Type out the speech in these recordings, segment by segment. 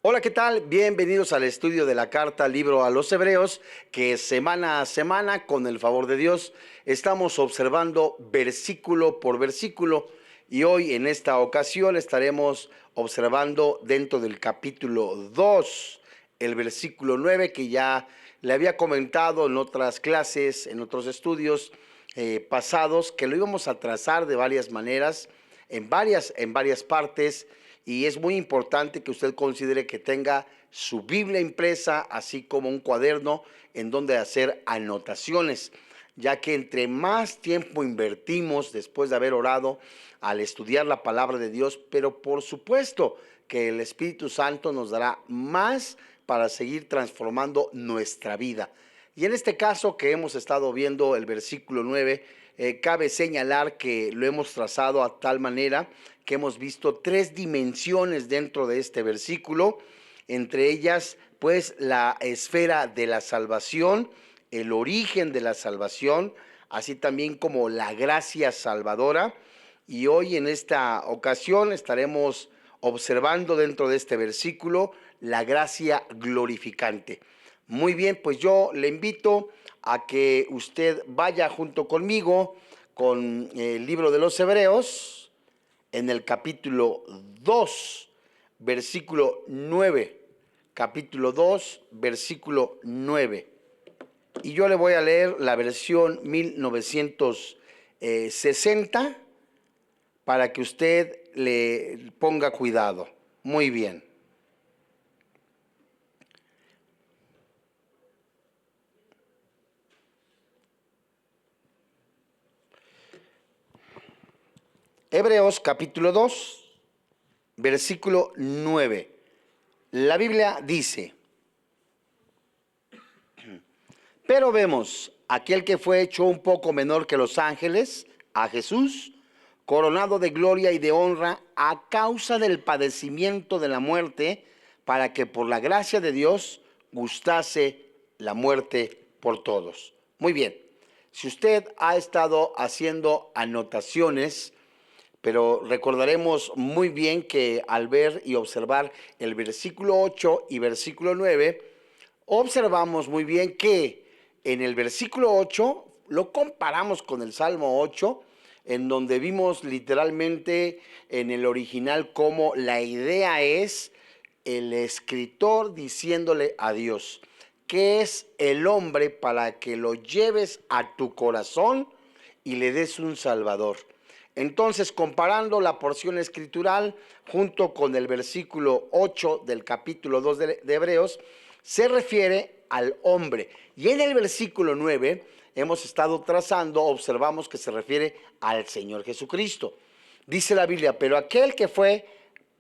Hola, ¿qué tal? Bienvenidos al estudio de la carta libro a los Hebreos, que semana a semana, con el favor de Dios, estamos observando versículo por versículo. Y hoy, en esta ocasión, estaremos observando dentro del capítulo 2, el versículo 9, que ya le había comentado en otras clases, en otros estudios pasados, que lo íbamos a trazar de varias maneras, en varias partes. Y es muy importante que usted considere que tenga su Biblia impresa, así como un cuaderno en donde hacer anotaciones, ya que entre más tiempo invertimos después de haber orado al estudiar la palabra de Dios, pero por supuesto que el Espíritu Santo nos dará más para seguir transformando nuestra vida. Y en este caso que hemos estado viendo el versículo 9, cabe señalar que lo hemos trazado a tal manera que hemos visto tres dimensiones dentro de este versículo, entre ellas pues la esfera de la salvación, el origen de la salvación, así también como la gracia salvadora. Y hoy en esta ocasión estaremos observando dentro de este versículo la gracia glorificante. Muy bien, pues yo le invito a que usted vaya junto conmigo con el libro de los Hebreos, en el capítulo 2, versículo 9. Capítulo 2, versículo 9. Y yo le voy a leer la versión 1960 para que usted le ponga cuidado. Muy bien. Hebreos capítulo 2, versículo 9. La Biblia dice: pero vemos aquel que fue hecho un poco menor que los ángeles, a Jesús, coronado de gloria y de honra a causa del padecimiento de la muerte, para que por la gracia de Dios gustase la muerte por todos. Muy bien, si usted ha estado haciendo anotaciones, pero recordaremos muy bien que al ver y observar el versículo 8 y versículo 9, observamos muy bien que en el versículo 8 lo comparamos con el Salmo 8, en donde vimos literalmente en el original cómo la idea es el escritor diciéndole a Dios: ¿qué es el hombre para que lo lleves a tu corazón y le des un salvador? Entonces, comparando la porción escritural junto con el versículo 8 del capítulo 2 de Hebreos, se refiere al hombre. Y en el versículo 9 hemos estado trazando, observamos que se refiere al Señor Jesucristo. Dice la Biblia: pero aquel que fue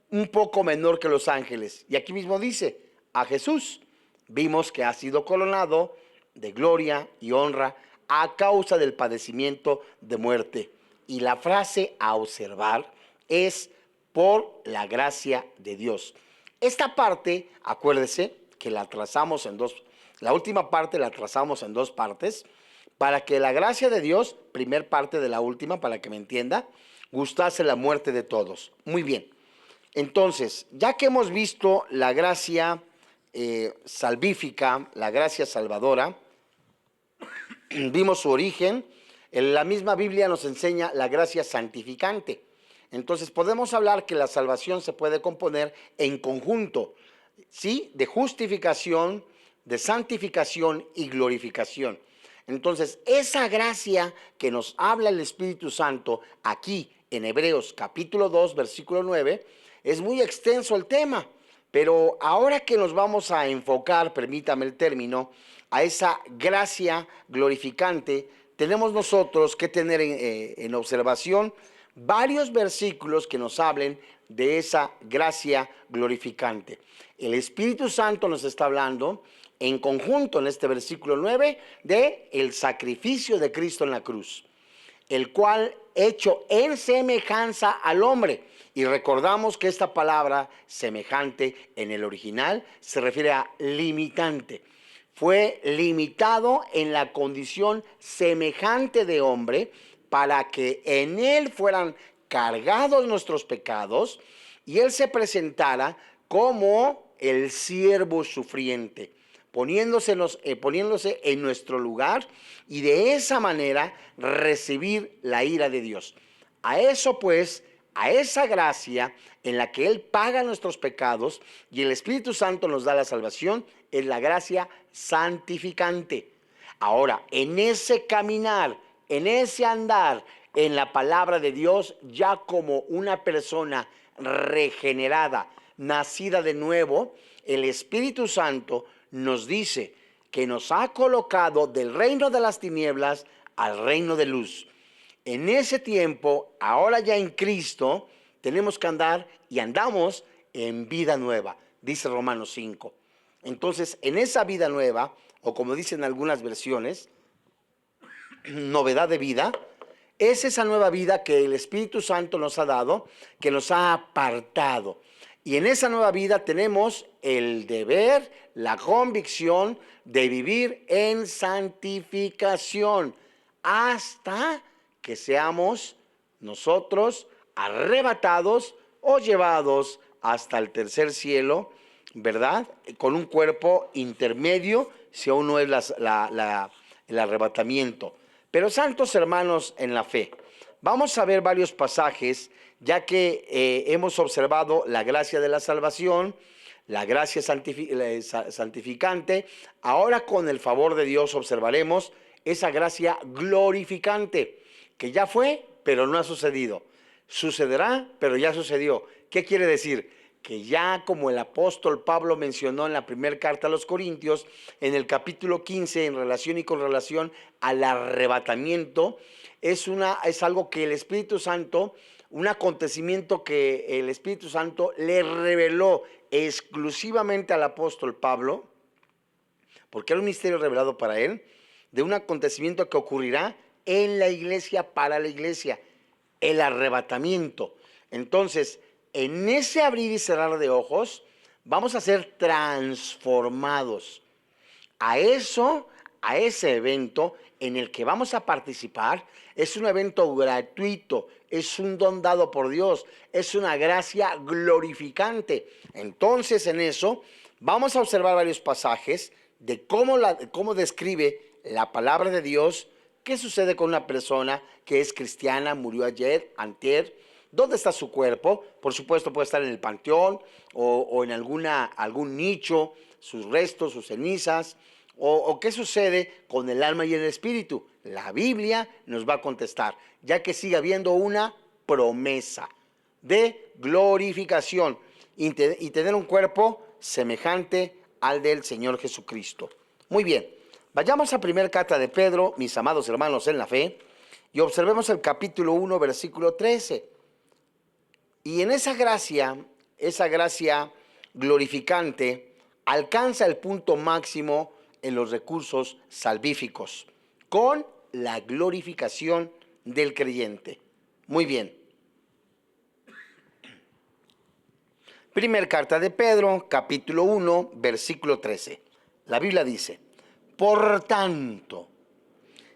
un poco menor que los ángeles. Y aquí mismo dice, a Jesús. Vimos que ha sido coronado de gloria y honra a causa del padecimiento de muerte. Y la frase a observar es: por la gracia de Dios. Esta parte, acuérdese que la trazamos en dos, la última parte la trazamos en dos partes, para que la gracia de Dios, primer parte de la última, para que me entienda, gustase la muerte de todos. Muy bien. Entonces, ya que hemos visto la gracia salvífica, la gracia salvadora, vimos su origen, en la misma Biblia nos enseña la gracia santificante. Entonces podemos hablar que la salvación se puede componer en conjunto, ¿sí? De justificación, de santificación y glorificación. Entonces, esa gracia que nos habla el Espíritu Santo aquí en Hebreos capítulo 2, versículo 9, es muy extenso el tema, pero ahora que nos vamos a enfocar, permítame el término, a esa gracia glorificante, tenemos nosotros que tener en observación varios versículos que nos hablen de esa gracia glorificante. El Espíritu Santo nos está hablando en conjunto en este versículo 9 de el sacrificio de Cristo en la cruz, el cual hecho en semejanza al hombre. Y recordamos que esta palabra semejante en el original se refiere a limitante. Fue limitado en la condición semejante de hombre para que en él fueran cargados nuestros pecados y él se presentara como el siervo sufriente, poniéndose en nuestro lugar y de esa manera recibir la ira de Dios. A eso pues, a esa gracia en la que Él paga nuestros pecados y el Espíritu Santo nos da la salvación, es la gracia santificante. Ahora, en ese caminar, en ese andar, en la palabra de Dios, ya como una persona regenerada, nacida de nuevo, el Espíritu Santo nos dice que nos ha colocado del reino de las tinieblas al reino de luz. En ese tiempo, ahora ya en Cristo, tenemos que andar y andamos en vida nueva, dice Romanos 5. Entonces, en esa vida nueva, o como dicen algunas versiones, novedad de vida, es esa nueva vida que el Espíritu Santo nos ha dado, que nos ha apartado. Y en esa nueva vida tenemos el deber, la convicción de vivir en santificación hasta que seamos nosotros arrebatados o llevados hasta el tercer cielo, ¿verdad? Con un cuerpo intermedio, si aún no es el arrebatamiento. Pero santos hermanos en la fe, vamos a ver varios pasajes, ya que hemos observado la gracia de la salvación, la gracia santificante. Ahora con el favor de Dios observaremos esa gracia glorificante, que ya fue, pero no ha sucedido. Sucederá, pero ya sucedió. ¿Qué quiere decir? Que ya como el apóstol Pablo mencionó en la primera carta a los Corintios, en el capítulo 15, en relación y con relación al arrebatamiento, es algo que el Espíritu Santo, un acontecimiento que el Espíritu Santo le reveló exclusivamente al apóstol Pablo, porque era un misterio revelado para él, de un acontecimiento que ocurrirá en la iglesia, para la iglesia, el arrebatamiento. Entonces, en ese abrir y cerrar de ojos, vamos a ser transformados a ese evento en el que vamos a participar. Es un evento gratuito, es un don dado por Dios, es una gracia glorificante. Entonces, en eso vamos a observar varios pasajes de cómo describe la palabra de Dios qué sucede con una persona que es cristiana, murió ayer, antier. ¿Dónde está su cuerpo? Por supuesto puede estar en el panteón o en algún nicho, sus restos, sus cenizas. O qué sucede con el alma y el espíritu. La Biblia nos va a contestar, ya que sigue habiendo una promesa de glorificación y tener un cuerpo semejante al del Señor Jesucristo. Muy bien, vayamos a primera carta de Pedro, mis amados hermanos en la fe, y observemos el capítulo 1, versículo 13. Y en esa gracia glorificante, alcanza el punto máximo en los recursos salvíficos, con la glorificación del creyente. Muy bien. Primera carta de Pedro, capítulo 1, versículo 13. La Biblia dice: por tanto,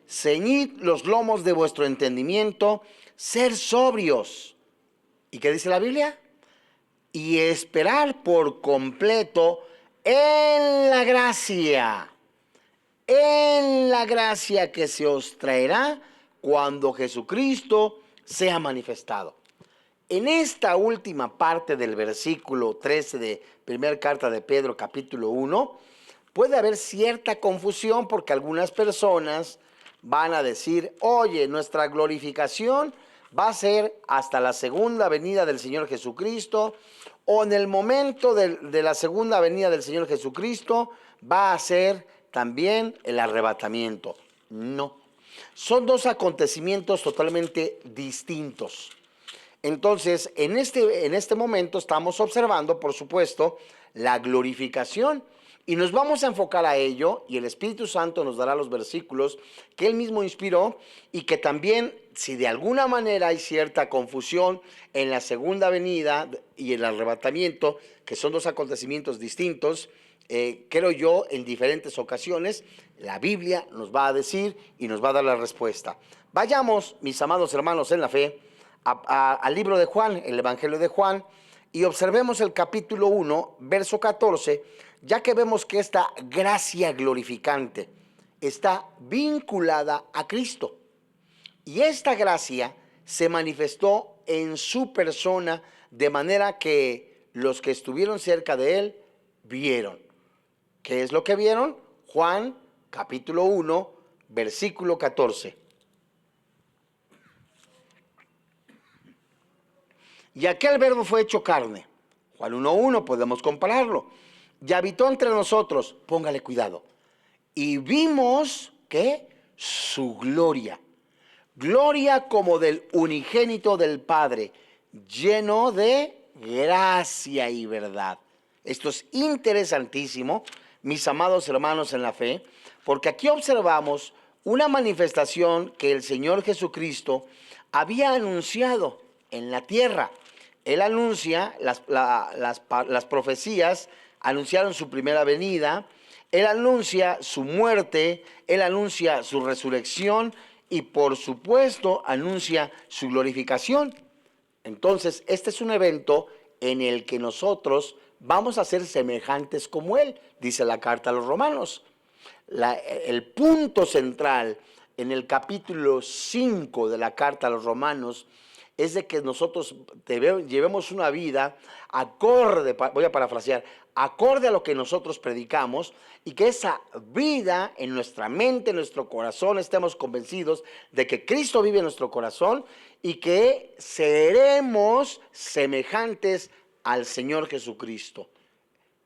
ceñid los lomos de vuestro entendimiento, ser sobrios. ¿Y qué dice la Biblia? Y esperar por completo en la gracia que se os traerá cuando Jesucristo sea manifestado. En esta última parte del versículo 13 de primera carta de Pedro, capítulo 1, puede haber cierta confusión porque algunas personas van a decir: oye, nuestra glorificación va a ser hasta la segunda venida del Señor Jesucristo, o en el momento de la segunda venida del Señor Jesucristo va a ser también el arrebatamiento. No, son dos acontecimientos totalmente distintos. Entonces, en este momento estamos observando, por supuesto, la glorificación y nos vamos a enfocar a ello, y el Espíritu Santo nos dará los versículos que Él mismo inspiró, y que también, si de alguna manera hay cierta confusión en la segunda venida y el arrebatamiento, que son dos acontecimientos distintos, creo yo, en diferentes ocasiones, la Biblia nos va a decir y nos va a dar la respuesta. Vayamos, mis amados hermanos en la fe, al libro de Juan, el Evangelio de Juan, y observemos el capítulo 1, verso 14, ya que vemos que esta gracia glorificante está vinculada a Cristo. Y esta gracia se manifestó en su persona de manera que los que estuvieron cerca de él vieron. ¿Qué es lo que vieron? Juan capítulo 1, versículo 14. Y aquel verbo fue hecho carne. Juan 1:1, podemos compararlo. Y habitó entre nosotros, póngale cuidado. Y vimos, ¿qué? Su gloria. Gloria como del unigénito del Padre, lleno de gracia y verdad. Esto es interesantísimo, mis amados hermanos en la fe, porque aquí observamos una manifestación que el Señor Jesucristo había anunciado en la tierra. Él anuncia, las profecías anunciaron su primera venida, Él anuncia su muerte, Él anuncia su resurrección y por supuesto anuncia su glorificación. Entonces, este es un evento en el que nosotros vamos a ser semejantes como Él, dice la carta a los Romanos. El punto central en el capítulo 5 de la carta a los Romanos es de que nosotros llevemos una vida acorde, voy a parafrasear, acorde a lo que nosotros predicamos, y que esa vida en nuestra mente, en nuestro corazón, estemos convencidos de que Cristo vive en nuestro corazón y que seremos semejantes al Señor Jesucristo.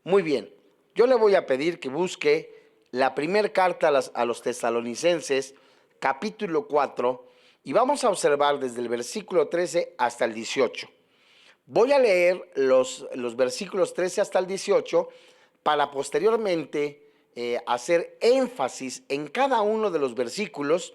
Muy bien, yo le voy a pedir que busque la primera carta a los tesalonicenses, capítulo 4, y vamos a observar desde el versículo 13 hasta el 18. Voy a leer los versículos 13 hasta el 18 para posteriormente hacer énfasis en cada uno de los versículos,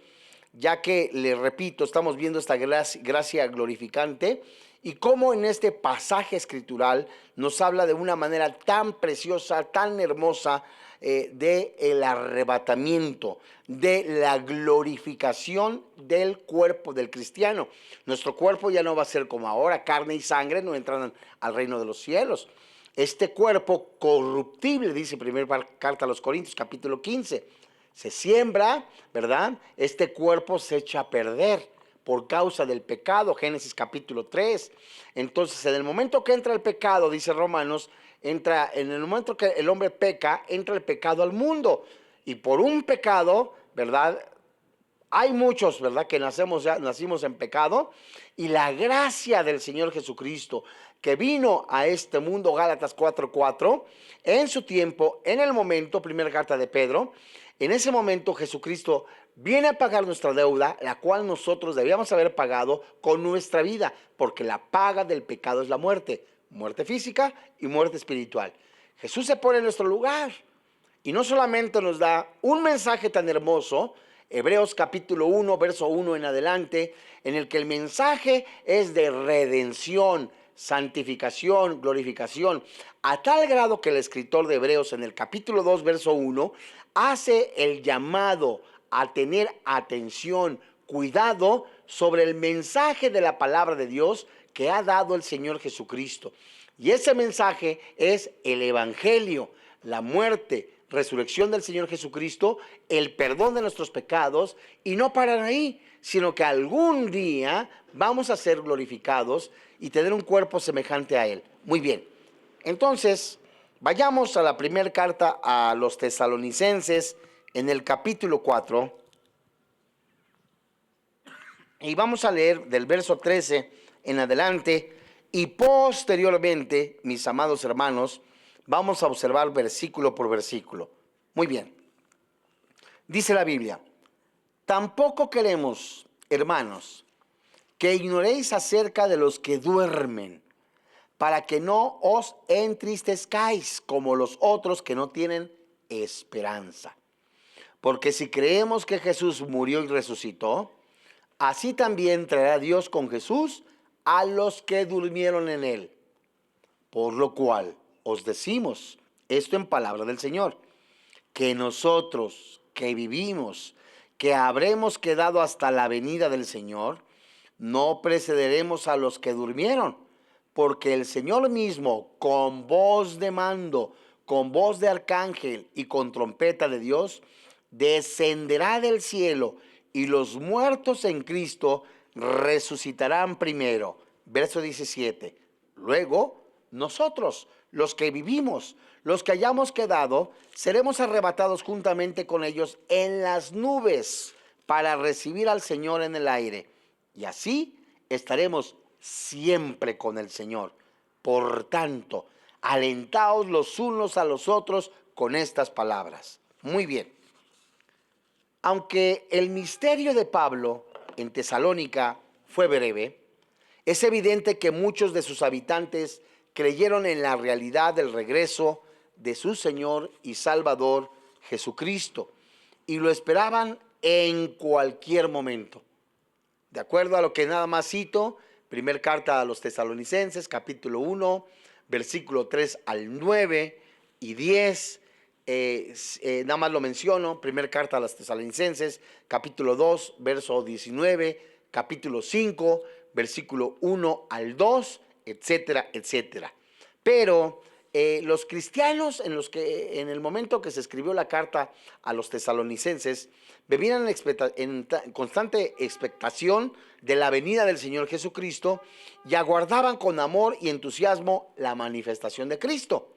ya que, les repito, estamos viendo esta gracia glorificante y cómo en este pasaje escritural nos habla de una manera tan preciosa, tan hermosa, del arrebatamiento, de la glorificación del cuerpo del cristiano. Nuestro cuerpo ya no va a ser como ahora, carne y sangre no entran al reino de los cielos. Este cuerpo corruptible, dice primera carta a los Corintios, capítulo 15, se siembra, ¿verdad? Este cuerpo se echa a perder por causa del pecado, Génesis capítulo 3. Entonces, en el momento que entra el pecado, dice Romanos, en el momento que el hombre peca, entra el pecado al mundo. Y por un pecado, ¿verdad? Hay muchos, ¿verdad?, que nacimos en pecado, y la gracia del Señor Jesucristo, que vino a este mundo, Gálatas 4:4, en su tiempo, en el momento, primera carta de Pedro, en ese momento Jesucristo viene a pagar nuestra deuda, la cual nosotros debíamos haber pagado con nuestra vida, porque la paga del pecado es la muerte, muerte física y muerte espiritual. Jesús se pone en nuestro lugar y no solamente nos da un mensaje tan hermoso, Hebreos capítulo 1, verso 1 en adelante, en el que el mensaje es de redención, santificación, glorificación, a tal grado que el escritor de Hebreos en el capítulo 2, verso 1, hace el llamado a tener atención, cuidado sobre el mensaje de la palabra de Dios que ha dado el Señor Jesucristo. Y ese mensaje es el evangelio, la muerte, resurrección del Señor Jesucristo, el perdón de nuestros pecados, y no parar ahí, sino que algún día vamos a ser glorificados y tener un cuerpo semejante a Él. Muy bien, entonces vayamos a la primera carta a los tesalonicenses en el capítulo 4 y vamos a leer del verso 13 en adelante y posteriormente, mis amados hermanos, vamos a observar versículo por versículo. Muy bien. Dice la Biblia: tampoco queremos, hermanos, que ignoréis acerca de los que duermen, para que no os entristezcáis como los otros que no tienen esperanza. Porque si creemos que Jesús murió y resucitó, así también traerá Dios con Jesús a los que durmieron en él. Por lo cual os decimos esto en palabra del Señor, que nosotros que vivimos, que habremos quedado hasta la venida del Señor, no precederemos a los que durmieron, porque el Señor mismo, con voz de mando, con voz de arcángel y con trompeta de Dios, descenderá del cielo, y los muertos en Cristo resucitarán primero. Verso 17. Luego, nosotros, los que vivimos, los que hayamos quedado, seremos arrebatados juntamente con ellos en las nubes para recibir al Señor en el aire. Y así estaremos siempre con el Señor. Por tanto, alentaos los unos a los otros con estas palabras. Muy bien. Aunque el misterio de Pablo en Tesalónica fue breve, es evidente que muchos de sus habitantes creyeron en la realidad del regreso de su Señor y Salvador Jesucristo y lo esperaban en cualquier momento. De acuerdo a lo que nada más cito, primer carta a los Tesalonicenses, capítulo 1, versículo 3 al 9 y 10, nada más lo menciono, primer carta a los Tesalonicenses, capítulo 2, verso 19, capítulo 5, versículo 1 al 2, etcétera, etcétera. Pero los cristianos en el momento que se escribió la carta a los tesalonicenses, vivían en constante expectación de la venida del Señor Jesucristo y aguardaban con amor y entusiasmo la manifestación de Cristo.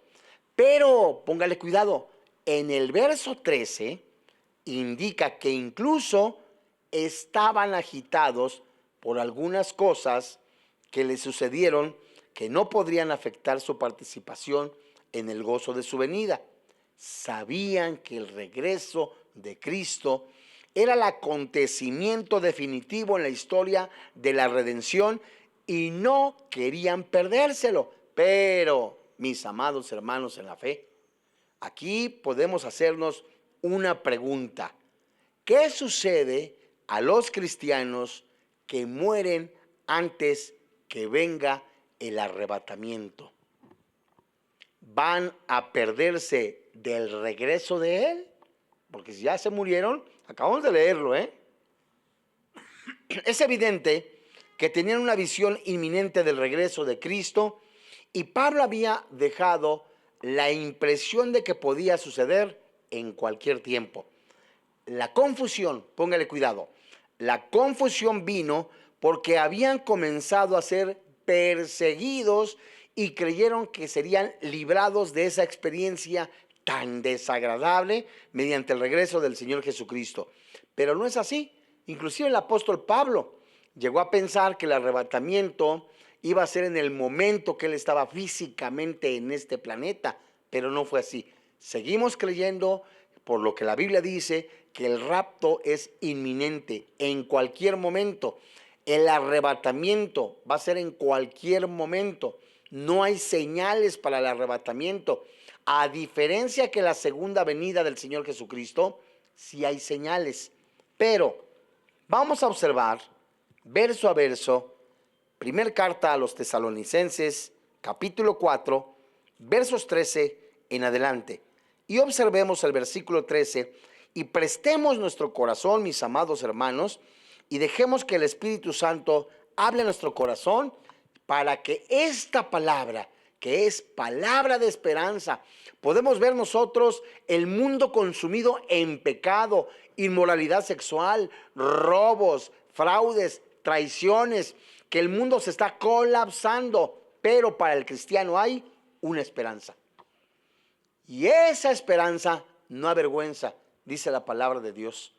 Pero, póngale cuidado, en el verso 13 indica que incluso estaban agitados por algunas cosas que les sucedieron que no podrían afectar su participación en el gozo de su venida. Sabían que el regreso de Cristo era el acontecimiento definitivo en la historia de la redención y no querían perdérselo. Pero, mis amados hermanos en la fe, aquí podemos hacernos una pregunta. ¿Qué sucede a los cristianos que mueren antes que venga el arrebatamiento? ¿Van a perderse del regreso de Él? Porque si ya se murieron, acabamos de leerlo, Es evidente que tenían una visión inminente del regreso de Cristo y Pablo había dejado la impresión de que podía suceder en cualquier tiempo. La confusión, póngale cuidado, la confusión vino porque habían comenzado a ser perseguidos y creyeron que serían librados de esa experiencia tan desagradable mediante el regreso del Señor Jesucristo. Pero no es así. Inclusive el apóstol Pablo llegó a pensar que el arrebatamiento iba a ser en el momento que él estaba físicamente en este planeta, pero no fue así. Seguimos creyendo, por lo que la Biblia dice, que el rapto es inminente, en cualquier momento. El arrebatamiento va a ser en cualquier momento. No hay señales para el arrebatamiento. A diferencia que la segunda venida del Señor Jesucristo, sí hay señales. Pero vamos a observar verso a verso, primer carta a los Tesalonicenses, capítulo 4, versos 13 en adelante. Y observemos el versículo 13 y prestemos nuestro corazón, mis amados hermanos, y dejemos que el Espíritu Santo hable en nuestro corazón para que esta palabra, que es palabra de esperanza, podemos ver nosotros el mundo consumido en pecado, inmoralidad sexual, robos, fraudes, traiciones, que el mundo se está colapsando, pero para el cristiano hay una esperanza. Y esa esperanza no avergüenza, dice la palabra de Dios.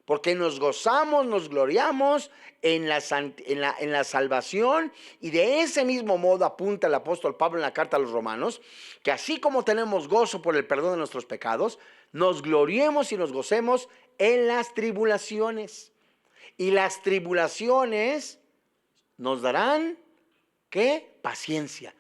Porque nos gozamos, nos gloriamos en la salvación, y de ese mismo modo apunta el apóstol Pablo en la carta a los Romanos, que así como tenemos gozo por el perdón de nuestros pecados, nos gloriemos y nos gocemos en las tribulaciones. Y las tribulaciones nos darán, ¿qué? Paciencia.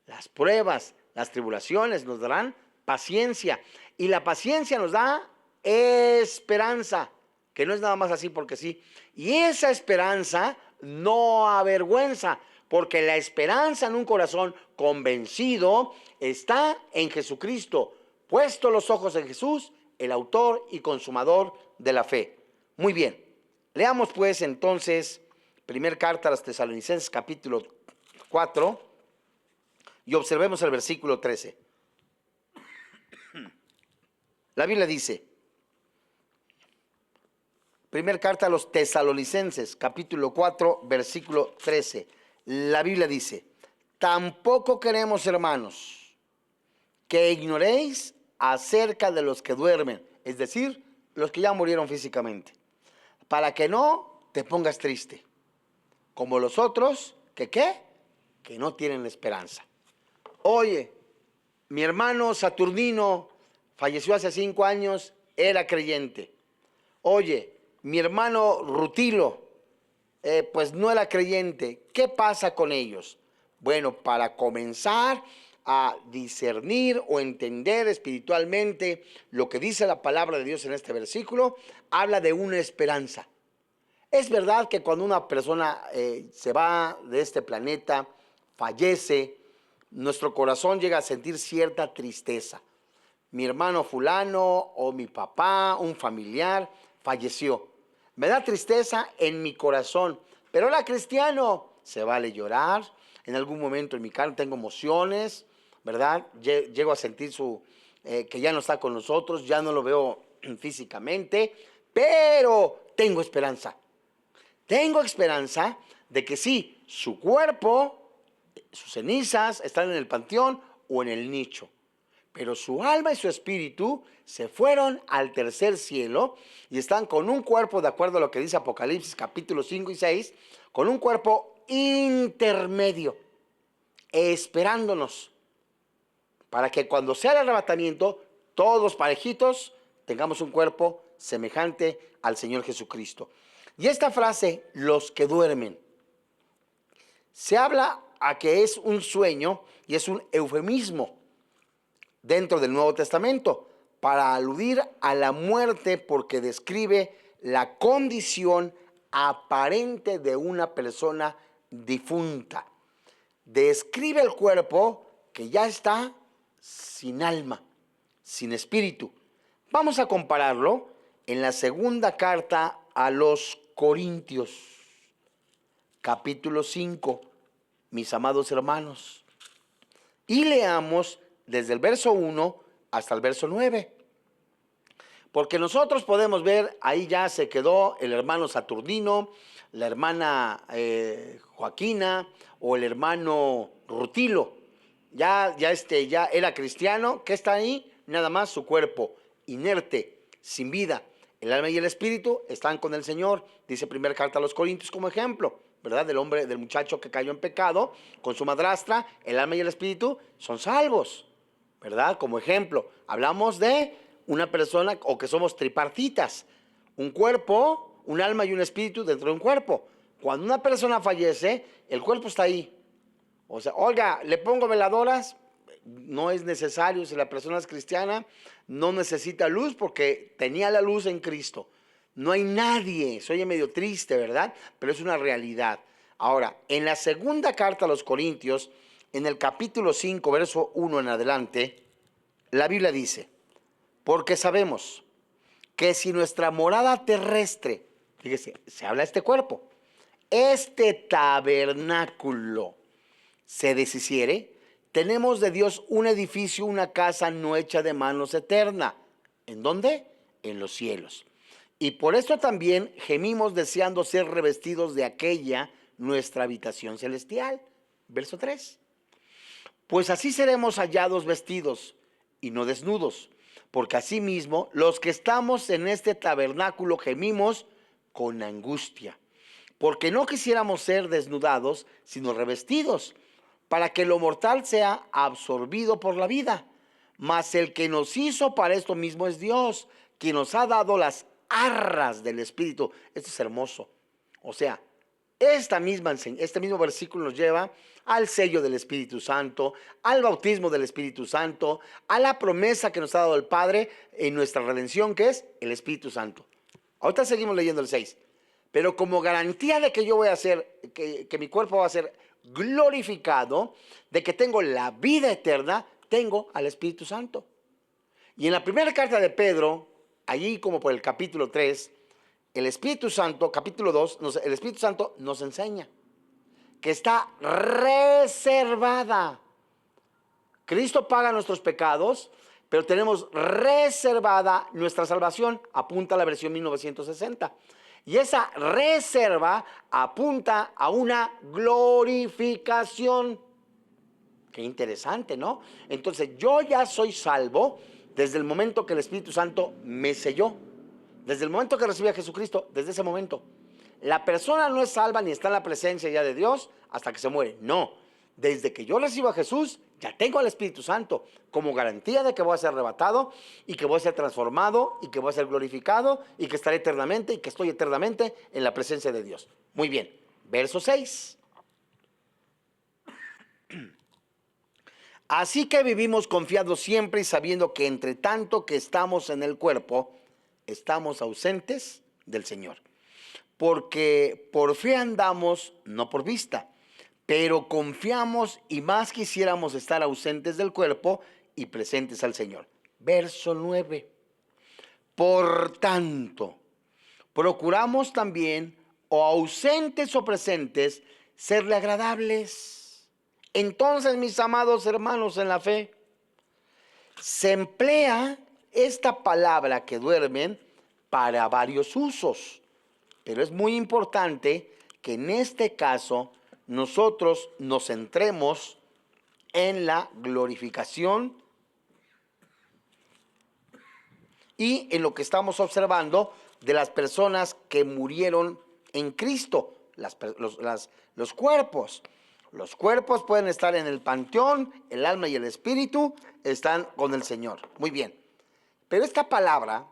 Las pruebas, las tribulaciones nos darán paciencia. Y la paciencia nos da esperanza, que no es nada más así porque sí. Y esa esperanza no avergüenza, porque la esperanza en un corazón convencido está en Jesucristo. Puesto los ojos en Jesús, el autor y consumador de la fe. Muy bien, leamos pues entonces, primer carta a los Tesalonicenses, capítulo 4, Y observemos el versículo 13. La Biblia dice, primera carta a los Tesalonicenses, capítulo 4, versículo 13. La Biblia dice, tampoco queremos, hermanos, que ignoréis acerca de los que duermen, es decir, los que ya murieron físicamente, para que no te pongas triste, como los otros, que ¿qué? Que no tienen esperanza. Oye, mi hermano Saturnino falleció hace 5 años, era creyente. Oye, mi hermano Rutilo, pues no era creyente. ¿Qué pasa con ellos? Bueno, para comenzar a discernir o entender espiritualmente lo que dice la palabra de Dios en este versículo, habla de una esperanza. Es verdad que cuando una persona se va de este planeta, fallece, nuestro corazón llega a sentir cierta tristeza. Mi hermano fulano o mi papá, un familiar, falleció. Me da tristeza en mi corazón, pero era cristiano. Se vale llorar. En algún momento en mi carne tengo emociones, ¿verdad? Llego a sentir que ya no está con nosotros, ya no lo veo físicamente, pero tengo esperanza. Tengo esperanza de que sí, su cuerpo, sus cenizas están en el panteón o en el nicho, pero su alma y su espíritu se fueron al tercer cielo y están con un cuerpo, de acuerdo a lo que dice Apocalipsis capítulos 5 y 6, con un cuerpo intermedio, esperándonos, para que cuando sea el arrebatamiento, todos parejitos, tengamos un cuerpo semejante al Señor Jesucristo. Y esta frase, los que duermen, se habla a que es un sueño y es un eufemismo dentro del Nuevo Testamento para aludir a la muerte, porque describe la condición aparente de una persona difunta. Describe el cuerpo que ya está sin alma, sin espíritu. Vamos a compararlo en la segunda carta a los Corintios, capítulo 5, mis amados hermanos. Y leamos desde el verso 1 hasta el verso 9. Porque nosotros podemos ver, ahí ya se quedó el hermano Saturnino, la hermana Joaquina o el hermano Rutilo. Ya era cristiano. ¿Qué está ahí? Nada más su cuerpo, inerte, sin vida. El alma y el espíritu están con el Señor, dice primera carta a los Corintios como ejemplo, ¿verdad? Del muchacho que cayó en pecado con su madrastra, el alma y el espíritu son salvos, ¿verdad? Como ejemplo, hablamos de una persona o que somos tripartitas, un cuerpo, un alma y un espíritu dentro de un cuerpo. Cuando una persona fallece, el cuerpo está ahí. O sea, oiga, ¿le pongo veladoras? No es necesario. Si la persona es cristiana, no necesita luz porque tenía la luz en Cristo. No hay nadie, se oye medio triste, ¿verdad? Pero es una realidad. Ahora, en la segunda carta a los Corintios, en el capítulo 5, verso 1 en adelante, la Biblia dice, porque sabemos que si nuestra morada terrestre, fíjese, se habla de este cuerpo, este tabernáculo se deshiciere, tenemos de Dios un edificio, una casa no hecha de manos eterna. ¿En dónde? En los cielos. Y por esto también gemimos deseando ser revestidos de aquella nuestra habitación celestial. Verso 3. Pues así seremos hallados vestidos y no desnudos, porque asimismo los que estamos en este tabernáculo gemimos con angustia, porque no quisiéramos ser desnudados, sino revestidos, para que lo mortal sea absorbido por la vida. Mas el que nos hizo para esto mismo es Dios, quien nos ha dado las arras del Espíritu. Esto es hermoso. O sea, este mismo versículo nos lleva al sello del Espíritu Santo, al bautismo del Espíritu Santo, a la promesa que nos ha dado el Padre en nuestra redención, que es el Espíritu Santo. Ahorita seguimos leyendo el 6. Pero como garantía de que yo voy a ser, que mi cuerpo va a ser glorificado, de que tengo la vida eterna, tengo al Espíritu Santo. Y en la primera carta de Pedro, allí como por el capítulo 3, el Espíritu Santo, capítulo 2, el Espíritu Santo nos enseña que está reservada Cristo paga nuestros pecados, pero tenemos reservada nuestra salvación. Apunta a la versión 1960. Y esa reserva apunta a una glorificación. Qué interesante, ¿no? Entonces, yo ya soy salvo desde el momento que el Espíritu Santo me selló. Desde el momento que recibí a Jesucristo, desde ese momento. La persona no es salva ni está en la presencia ya de Dios hasta que se muere. No. Desde que yo recibo a Jesús, ya tengo al Espíritu Santo como garantía de que voy a ser arrebatado y que voy a ser transformado y que voy a ser glorificado y que estaré eternamente y que estoy eternamente en la presencia de Dios. Muy bien. Verso 6. Así que vivimos confiados siempre y sabiendo que entre tanto que estamos en el cuerpo, estamos ausentes del Señor. Porque por fe andamos, no por vista, pero confiamos y más quisiéramos estar ausentes del cuerpo y presentes al Señor. Verso 9. Por tanto, procuramos también, o ausentes o presentes, serle agradables. Entonces, mis amados hermanos en la fe, se emplea esta palabra que duermen para varios usos. Pero es muy importante que en este caso nosotros nos centremos en la glorificación y en lo que estamos observando de las personas que murieron en Cristo, los cuerpos. Los cuerpos pueden estar en el panteón, el alma y el espíritu están con el Señor. Muy bien. Pero esta palabra,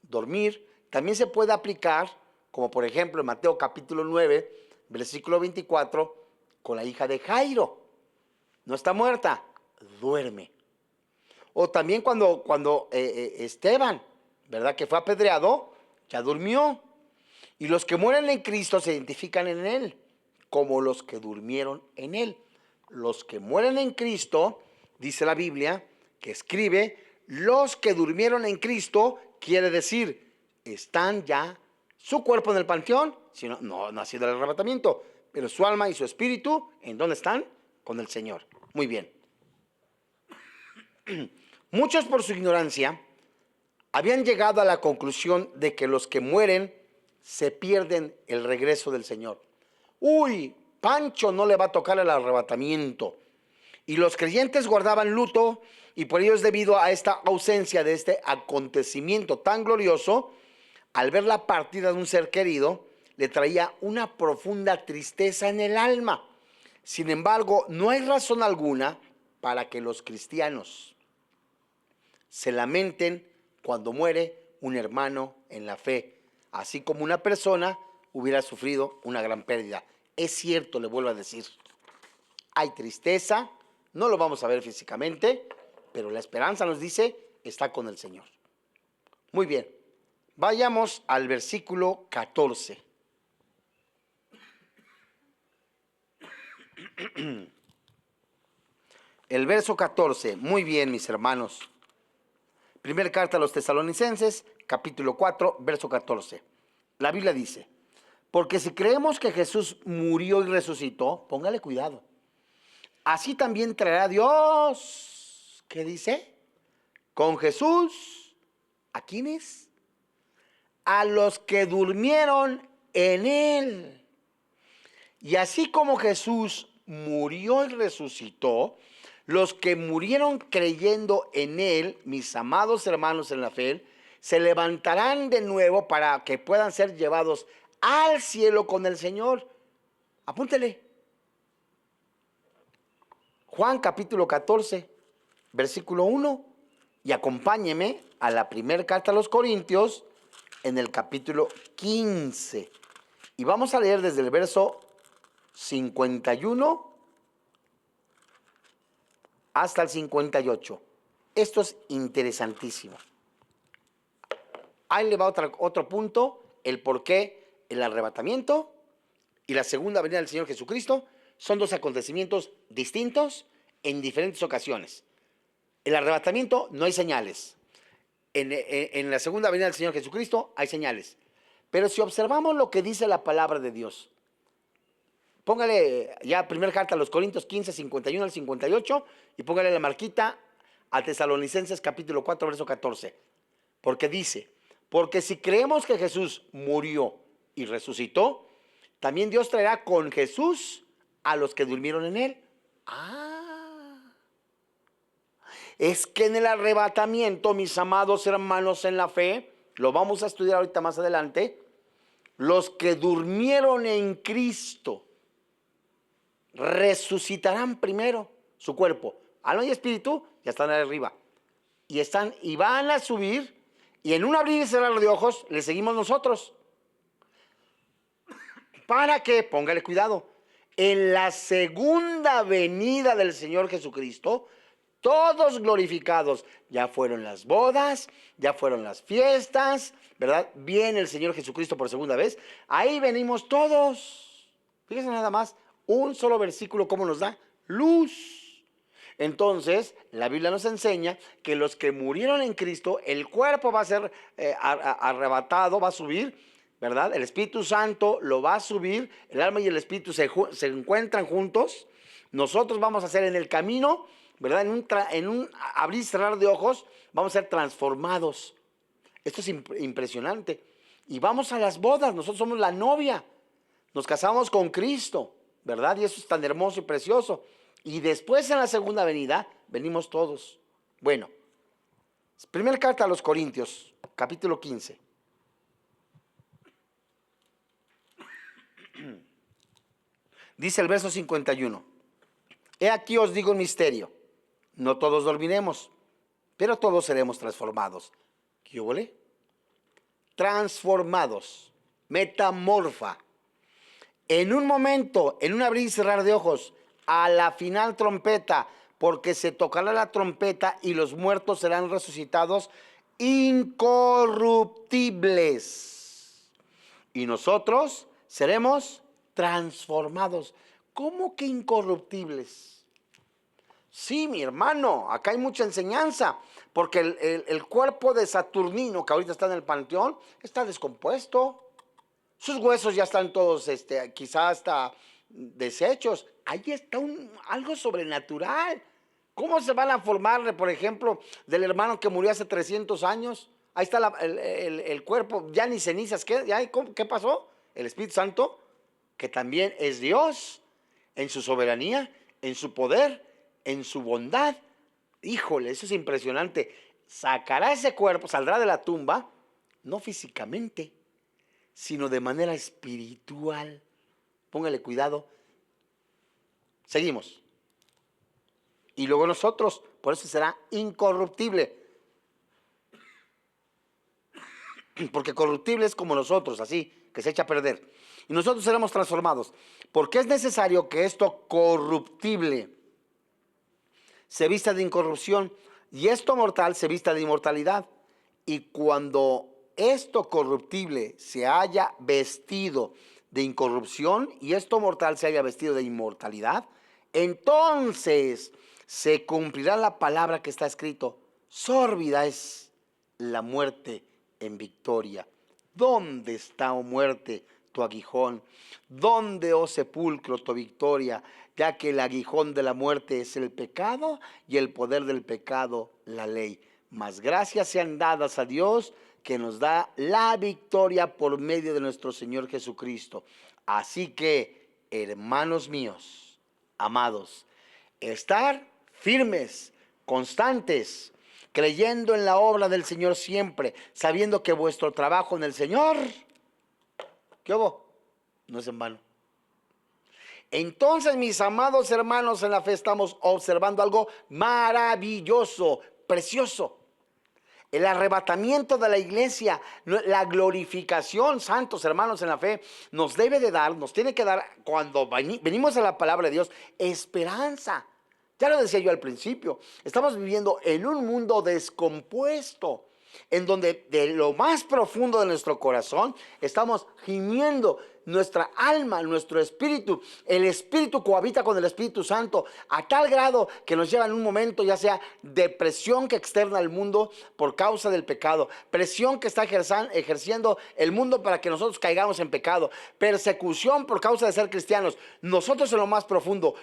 dormir, también se puede aplicar, como por ejemplo en Mateo capítulo 9, versículo 24, con la hija de Jairo. No está muerta, duerme. O también cuando Esteban, ¿verdad? Que fue apedreado, ya durmió. Y los que mueren en Cristo se identifican en Él, como los que durmieron en Él. Los que mueren en Cristo, dice la Biblia, que escribe, los que durmieron en Cristo, quiere decir, están ya su cuerpo en el panteón, sino, no ha sido el arrebatamiento, pero su alma y su espíritu, ¿en dónde están? Con el Señor. Muy bien. Muchos por su ignorancia habían llegado a la conclusión de que los que mueren se pierden el regreso del Señor. Uy, Pancho no le va a tocar el arrebatamiento. Y los creyentes guardaban luto y por ello es debido a esta ausencia de este acontecimiento tan glorioso, al ver la partida de un ser querido, le traía una profunda tristeza en el alma. Sin embargo, no hay razón alguna para que los cristianos se lamenten cuando muere un hermano en la fe, así como una persona hubiera sufrido una gran pérdida. Es cierto, le vuelvo a decir, hay tristeza, no lo vamos a ver físicamente, pero la esperanza nos dice, está con el Señor. Muy bien, vayamos al versículo 14. El verso 14, muy bien, mis hermanos. Primera carta a los Tesalonicenses, capítulo 4, verso 14. La Biblia dice, porque si creemos que Jesús murió y resucitó, póngale cuidado, así también traerá Dios, ¿qué dice? Con Jesús, ¿a quiénes? A los que durmieron en Él. Y así como Jesús murió y resucitó, los que murieron creyendo en Él, mis amados hermanos en la fe, se levantarán de nuevo para que puedan ser llevados al cielo con el Señor. Apúntele. Juan capítulo 14, versículo 1. Y acompáñeme a la primera carta a los Corintios en el capítulo 15. Y vamos a leer desde el verso 51 hasta el 58. Esto es interesantísimo. Ahí le va otro punto, el por qué el arrebatamiento y la segunda venida del Señor Jesucristo son dos acontecimientos distintos en diferentes ocasiones. El arrebatamiento no hay señales. En la segunda venida del Señor Jesucristo hay señales. Pero si observamos lo que dice la palabra de Dios, Póngale ya primera carta a los Corintios 15, 51 al 58 y póngale la marquita a Tesalonicenses capítulo 4, verso 14. Porque dice, porque si creemos que Jesús murió y resucitó, también Dios traerá con Jesús a los que durmieron en él. Es que en el arrebatamiento, mis amados hermanos en la fe, lo vamos a estudiar ahorita más adelante, los que durmieron en Cristo resucitarán primero su cuerpo. Alma y espíritu ya están arriba. Y van a subir, y en un abrir y cerrar de ojos le seguimos nosotros. Para que, póngale cuidado, en la segunda venida del Señor Jesucristo, todos glorificados, ya fueron las bodas, ya fueron las fiestas, ¿verdad? Viene el Señor Jesucristo por segunda vez, ahí venimos todos. Fíjense nada más, un solo versículo, ¿cómo nos da? Luz. Entonces, la Biblia nos enseña que los que murieron en Cristo, el cuerpo va a ser arrebatado, va a subir, ¿verdad? El Espíritu Santo lo va a subir, el alma y el espíritu se encuentran juntos. Nosotros vamos a ser en el camino, ¿verdad? En un abrir y cerrar de ojos, vamos a ser transformados. Esto es impresionante. Y vamos a las bodas, nosotros somos la novia. Nos casamos con Cristo, ¿verdad? Y eso es tan hermoso y precioso. Y después en la segunda venida, venimos todos. Bueno, primera carta a los Corintios, capítulo 15. Dice el verso 51. He aquí os digo un misterio. No todos dormiremos, pero todos seremos transformados. ¿Qué huele? Transformados. Metamorfa. En un momento, en un abrir y cerrar de ojos, a la final trompeta, porque se tocará la trompeta y los muertos serán resucitados incorruptibles. Y nosotros seremos transformados. ¿Cómo que incorruptibles? Sí, mi hermano, acá hay mucha enseñanza, porque el cuerpo de Saturnino, que ahorita está en el panteón, está descompuesto. Sus huesos ya están todos, quizás hasta deshechos. Ahí está algo sobrenatural. ¿Cómo se van a formar, por ejemplo, del hermano que murió hace 300 años? Ahí está el cuerpo, ya ni cenizas. ¿Qué pasó? El Espíritu Santo, que también es Dios, en su soberanía, en su poder, en su bondad. Híjole, eso es impresionante. Sacará ese cuerpo, saldrá de la tumba, no físicamente, sino de manera espiritual. Póngale cuidado. Seguimos. Y luego nosotros, por eso será incorruptible. Porque corruptible es como nosotros, así, que se echa a perder. Y nosotros seremos transformados. Porque es necesario que esto corruptible se vista de incorrupción y esto mortal se vista de inmortalidad. Y cuando esto corruptible se haya vestido de incorrupción y esto mortal se haya vestido de inmortalidad, entonces se cumplirá la palabra que está escrito: sórbida es la muerte en victoria. ¿Dónde está, oh muerte, tu aguijón? ¿Dónde, oh sepulcro, tu victoria? Ya que el aguijón de la muerte es el pecado y el poder del pecado la ley. Mas gracias sean dadas a Dios, que nos da la victoria por medio de nuestro Señor Jesucristo. Así que, hermanos míos, amados, estar firmes, constantes, creyendo en la obra del Señor siempre, sabiendo que vuestro trabajo en el Señor, ¿qué hubo? No es en vano. Entonces, mis amados hermanos en la fe, estamos observando algo maravilloso, precioso. El arrebatamiento de la iglesia, la glorificación, santos hermanos en la fe, nos tiene que dar, cuando venimos a la palabra de Dios, esperanza. Ya lo decía yo al principio, estamos viviendo en un mundo descompuesto. en donde de lo más profundo de nuestro corazón estamos gimiendo. Nuestra alma, nuestro espíritu, el espíritu cohabita con el Espíritu Santo a tal grado que nos lleva en un momento, ya sea depresión que externa al mundo por causa del pecado, presión que está ejerciendo el mundo para que nosotros caigamos en pecado, persecución por causa de ser cristianos. Nosotros en lo más profundo,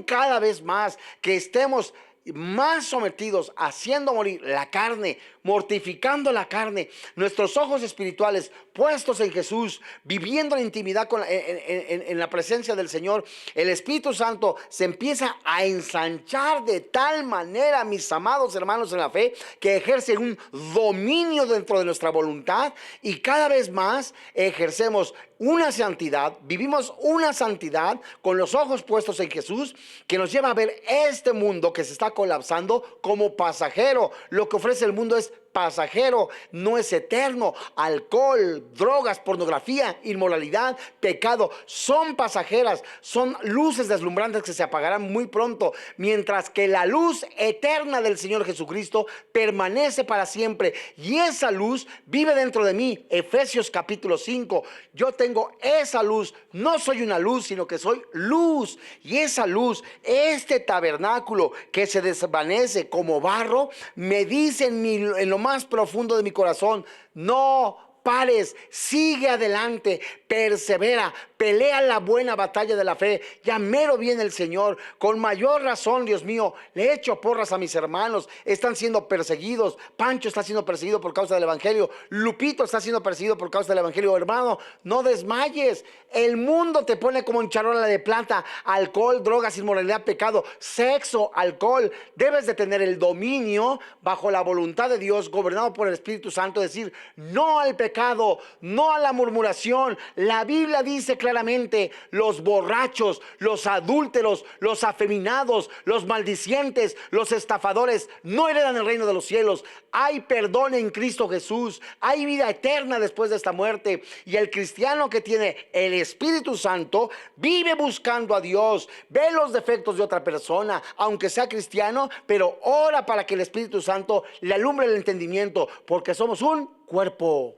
cada vez más que estemos más sometidos, haciendo morir la carne, mortificando la carne, nuestros ojos espirituales puestos en Jesús, viviendo en intimidad en la presencia del Señor, el Espíritu Santo se empieza a ensanchar de tal manera, mis amados hermanos en la fe, que ejerce un dominio dentro de nuestra voluntad, y cada vez más ejercemos una santidad, vivimos una santidad con los ojos puestos en Jesús, que nos lleva a ver este mundo que se está colapsando como pasajero. Lo que ofrece el mundo es pasajero, no es eterno. Alcohol, drogas, pornografía, inmoralidad, pecado son pasajeras, son luces deslumbrantes que se apagarán muy pronto, mientras que la luz eterna del Señor Jesucristo permanece para siempre, y esa luz vive dentro de mí. Efesios capítulo 5. Yo tengo esa luz, no soy una luz, sino que soy luz, y esa luz, este tabernáculo que se desvanece como barro, me dice en lo más profundo de mi corazón: no pares, sigue adelante, persevera, pelea la buena batalla de la fe. Ya mero viene el Señor. Con mayor razón, Dios mío, le echo porras a mis hermanos. Están siendo perseguidos. Pancho está siendo perseguido por causa del Evangelio. Lupito está siendo perseguido por causa del Evangelio. Hermano, no desmayes. El mundo te pone como en charola de plata: alcohol, drogas, inmoralidad, pecado, sexo, alcohol. Debes de tener el dominio bajo la voluntad de Dios, gobernado por el Espíritu Santo. Decir no al pecado, no a la murmuración. La Biblia dice claramente: los borrachos, los adúlteros, los afeminados, los maldicientes, los estafadores no heredan el reino de los cielos. Hay perdón en Cristo Jesús, hay vida eterna después de esta muerte. Y el cristiano que tiene el Espíritu Santo vive buscando a Dios, ve los defectos de otra persona, aunque sea cristiano, pero ora para que el Espíritu Santo le alumbre el entendimiento, porque somos un cuerpo.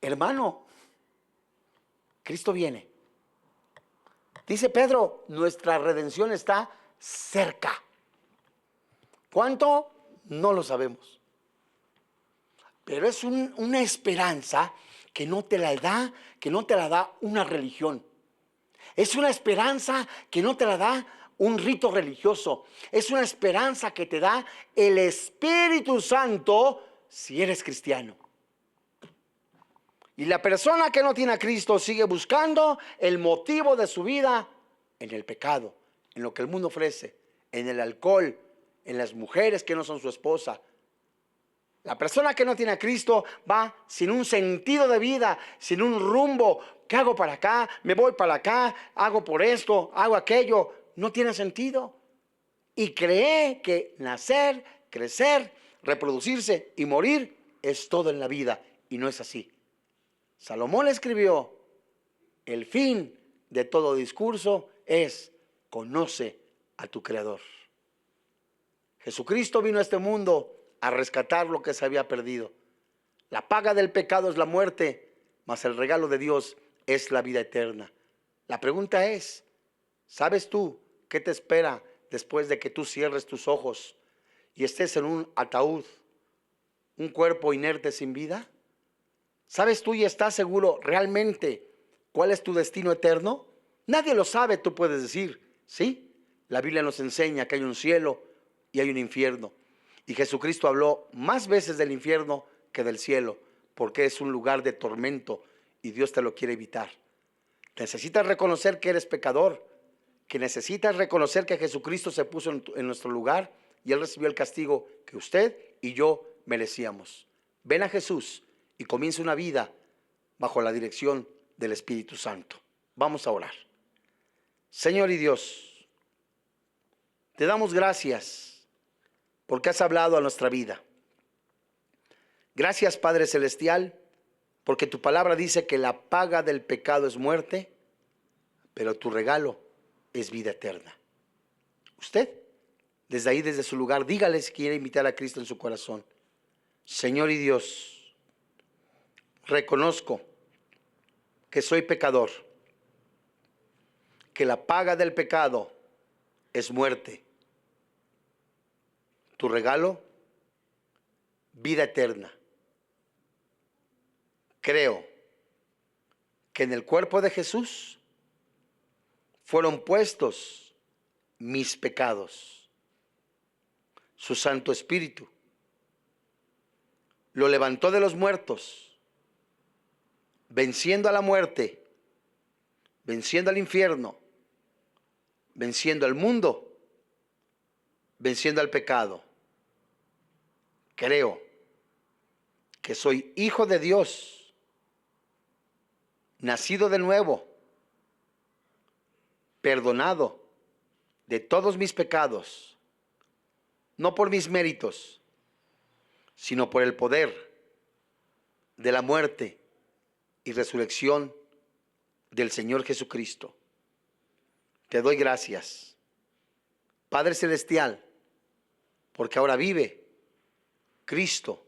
Hermano, Cristo viene. Dice Pedro: nuestra redención está cerca. ¿Cuánto? No lo sabemos. Pero es una esperanza que no te la da una religión. Es una esperanza que no te la da un rito religioso. Es una esperanza que te da el Espíritu Santo si eres cristiano. Y la persona que no tiene a Cristo sigue buscando el motivo de su vida en el pecado, en lo que el mundo ofrece, en el alcohol, en las mujeres que no son su esposa. La persona que no tiene a Cristo va sin un sentido de vida, sin un rumbo. ¿Qué hago para acá? Me voy para acá, hago por esto, hago aquello. No tiene sentido. Y cree que nacer, crecer, reproducirse y morir es todo en la vida. Y no es así. Salomón escribió: el fin de todo discurso es: conoce a tu Creador. Jesucristo vino a este mundo a rescatar lo que se había perdido. La paga del pecado es la muerte, mas el regalo de Dios es la vida eterna. La pregunta es: ¿sabes tú qué te espera después de que tú cierres tus ojos y estés en un ataúd, un cuerpo inerte sin vida? ¿Sabes tú y estás seguro realmente cuál es tu destino eterno? Nadie lo sabe. Tú puedes decir, sí, la Biblia nos enseña que hay un cielo y hay un infierno. Y Jesucristo habló más veces del infierno que del cielo, porque es un lugar de tormento y Dios te lo quiere evitar. Necesitas reconocer que eres pecador, que necesitas reconocer que Jesucristo se puso en nuestro lugar y Él recibió el castigo que usted y yo merecíamos. Ven a Jesús y comienza una vida bajo la dirección del Espíritu Santo. Vamos a orar. Señor y Dios, te damos gracias porque has hablado a nuestra vida. Gracias, Padre Celestial, porque tu palabra dice que la paga del pecado es muerte, pero tu regalo es vida eterna. Usted Desde ahí, desde su lugar, dígale si quiere invitar a Cristo en su corazón. Señor y Dios, reconozco que soy pecador, que la paga del pecado es muerte. Tu regalo, vida eterna. Creo que en el cuerpo de Jesús fueron puestos mis pecados. Su Santo Espíritu lo levantó de los muertos, venciendo a la muerte, venciendo al infierno, venciendo al mundo, venciendo al pecado. Creo que soy hijo de Dios, nacido de nuevo, perdonado de todos mis pecados, no por mis méritos, sino por el poder de la muerte y resurrección del Señor Jesucristo. Te doy gracias, Padre Celestial, porque ahora vive Cristo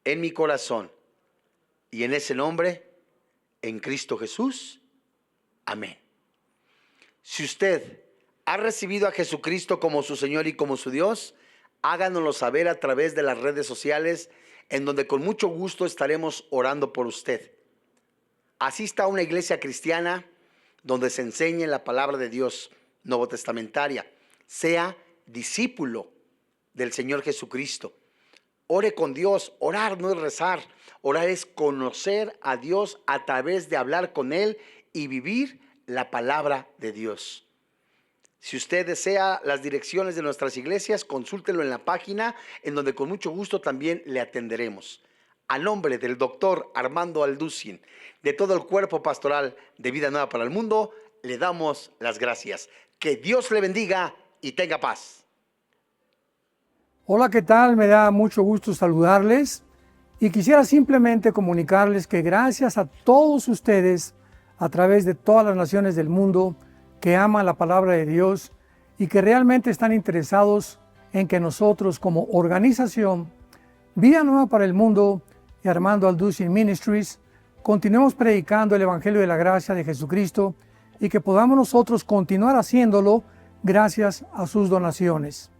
en mi corazón, y en ese nombre, en Cristo Jesús. Amén. Si usted ha recibido a Jesucristo como su Señor y como su Dios, háganoslo saber a través de las redes sociales, en donde con mucho gusto estaremos orando por usted. Asista a una iglesia cristiana donde se enseñe la palabra de Dios nuevo testamentaria. Sea discípulo del Señor Jesucristo. Ore con Dios. Orar no es rezar. Orar es conocer a Dios a través de hablar con Él y vivir la palabra de Dios. Si usted desea las direcciones de nuestras iglesias, consúltelo en la página, en donde con mucho gusto también le atenderemos. A nombre del doctor Armando Alducin, de todo el cuerpo pastoral de Vida Nueva para el Mundo, le damos las gracias. Que Dios le bendiga y tenga paz. Hola, ¿qué tal? Me da mucho gusto saludarles y quisiera simplemente comunicarles que gracias a todos ustedes a través de todas las naciones del mundo que aman la palabra de Dios y que realmente están interesados en que nosotros como organización Vida Nueva para el Mundo y Armando Alducin Ministries continuemos predicando el Evangelio de la Gracia de Jesucristo y que podamos nosotros continuar haciéndolo gracias a sus donaciones.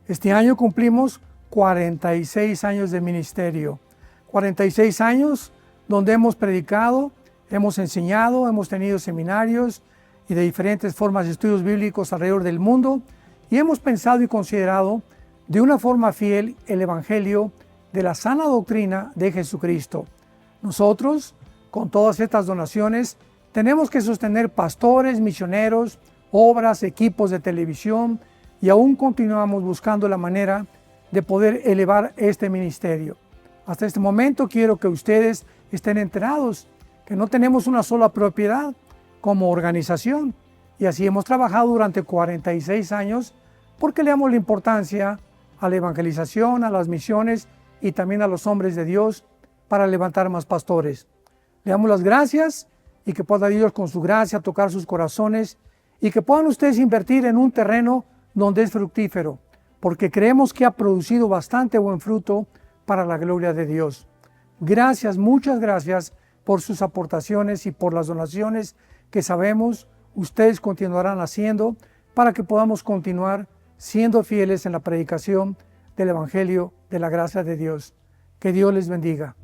Este año cumplimos 46 años de ministerio, 46 años donde hemos predicado, hemos enseñado, hemos tenido seminarios y de diferentes formas de estudios bíblicos alrededor del mundo y hemos pensado y considerado de una forma fiel el Evangelio de la sana doctrina de Jesucristo. Nosotros, con todas estas donaciones, tenemos que sostener pastores, misioneros, obras, equipos de televisión, y aún continuamos buscando la manera de poder elevar este ministerio. Hasta este momento quiero que ustedes estén enterados que no tenemos una sola propiedad como organización y así hemos trabajado durante 46 años porque le damos la importancia a la evangelización, a las misiones y también a los hombres de Dios para levantar más pastores. Le damos las gracias y que pueda Dios con su gracia tocar sus corazones y que puedan ustedes invertir en un terreno donde es fructífero, porque creemos que ha producido bastante buen fruto para la gloria de Dios. Gracias, muchas gracias por sus aportaciones y por las donaciones que sabemos ustedes continuarán haciendo para que podamos continuar siendo fieles en la predicación del Evangelio de la gracia de Dios. Que Dios les bendiga.